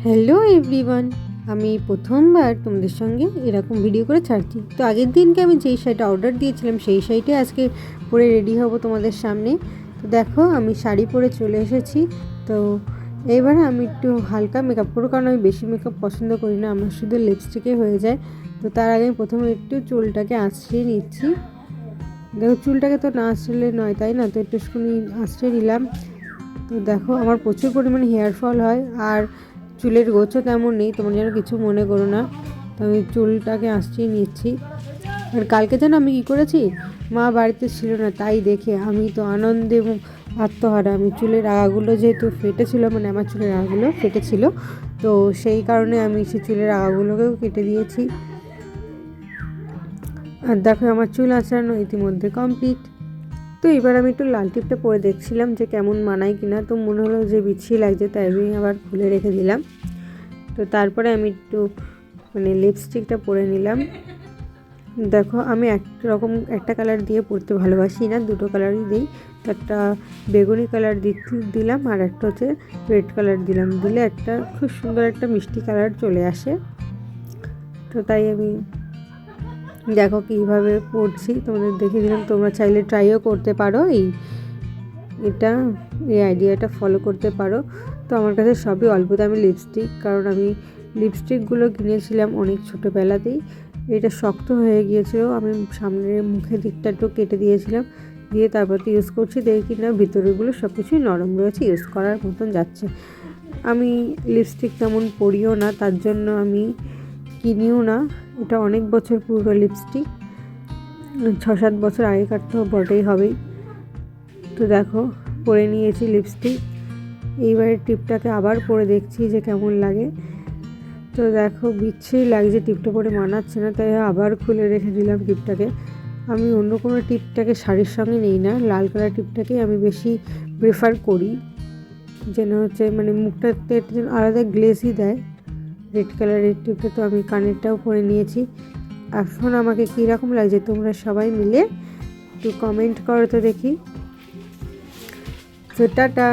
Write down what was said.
Hello everyone, আমি প্রথমবার তোমাদের সঙ্গে এরকম ভিডিও করে ছাড়ছি। তো আগের দিনকে আমি যেই শাড়িটা অর্ডার দিয়েছিলাম সেই শাড়িটাই আজকে পরে রেডি হব তোমাদের সামনে। তো দেখো আমি শাড়ি পরে চলে এসেছি। তো এবারে আমি একটু হালকা মেকআপ করবো, কারণ আমি বেশি মেকআপ পছন্দ করি না, আমার শুধু লিপস্টিকে হয়ে যায়। তো তার আগে আমি প্রথমে একটু চুলটাকে আঁচড়িয়ে নিচ্ছি। দেখো চুলটাকে তো না আঁচড়লে নয়, তাই না? তো একটুখানি আঁচড়ে নিলাম। তো দেখো আমার প্রচুর পরিমাণে হেয়ার ফল হয়, আর চুলের গোছও তেমন নেই, তোমার যেন কিছু মনে করো না। তো আমি চুলটাকে আঁচড়িয়ে নিচ্ছি। আর কালকে যেন আমি কী করেছি, মা বাড়িতে ছিল না, তাই দেখে আমি তো আনন্দে আত্মহারা। আমি চুলের আগাগুলো যেহেতু ফেটেছিল, মানে আমার চুলের আগাগুলো ফেটেছিল, তো সেই কারণে আমি সেই চুলের আগাগুলোকেও কেটে দিয়েছি। আর দেখো আমার চুল আঁচড়ানো ইতিমধ্যে কমপ্লিট। তো এবার আমি একটু লাল টিপটা পরে দেখছিলাম যে কেমন মানায় কিনা। তো মনে হলো যে বিচ্ছিরি লাগছে, তাই আমি আবার খুলে রেখে দিলাম। তো তারপরে আমি একটু লিপস্টিকটা পরে নিলাম। দেখো আমি একটা কালার দিয়ে পরতে ভালোবাসি না, দুটো কালারই দিই। তো একটা বেগুনি কালার দিলাম, আর একটা হচ্ছে রেড কালার দিলাম। দিলে একটা খুব সুন্দর একটা মিষ্টি কালার চলে আসে। তো তাই আমি দেখো কীভাবে পরছি তোমাদের দেখিয়ে দিলাম। তোমরা চাইলে ট্রাইও করতে পারো, এই আইডিয়াটা ফলো করতে পারো। তো আমার কাছে সবই অল্প দামি লিপস্টিক, কারণ আমি লিপস্টিকগুলো কিনেছিলাম অনেক ছোটোবেলাতেই। এটা শক্ত হয়ে গিয়েছিল, আমি সামনের মুখের দিকটা একটু কেটে দিয়েছিলাম, দিয়ে তারপর তো ইউজ করছি, দেখি না ভিতরেগুলো সব কিছুই নরম রয়েছে, ইউজ করার মতন যাচ্ছে। আমি লিপস্টিক তেমন পরিও না, তার জন্য আমি কিনিও না। এটা অনেক বছর পুরনো লিপস্টিক, 6-7 বছর আগেকার তো বটেই হবেই। তো দেখো পরে নিয়েছি লিপস্টিক। এইবারে টিপটাকে আবার পরে দেখছি যে কেমন লাগে। তো দেখো বিচ্ছিরি লাগছে, টিপটা পরে মানাচ্ছে না, তাই আবার খুলে রেখে দিলাম টিপটাকে। আমি অন্য কোনো টিপটাকে শাড়ির সঙ্গে নিই না, লাল কালার টিপটাকেই আমি বেশি প্রেফার করি, যেন হচ্ছে মুখটাতে যেন আলাদা গ্লেসই দেয়। রেড কালারের টিপটা তো আমি কানেরটাও পরে নিয়েছি। এখন আমাকে কীরকম লাগছে তোমরা সবাই মিলে একটু কমেন্ট করো তো দেখি। তো টাটা।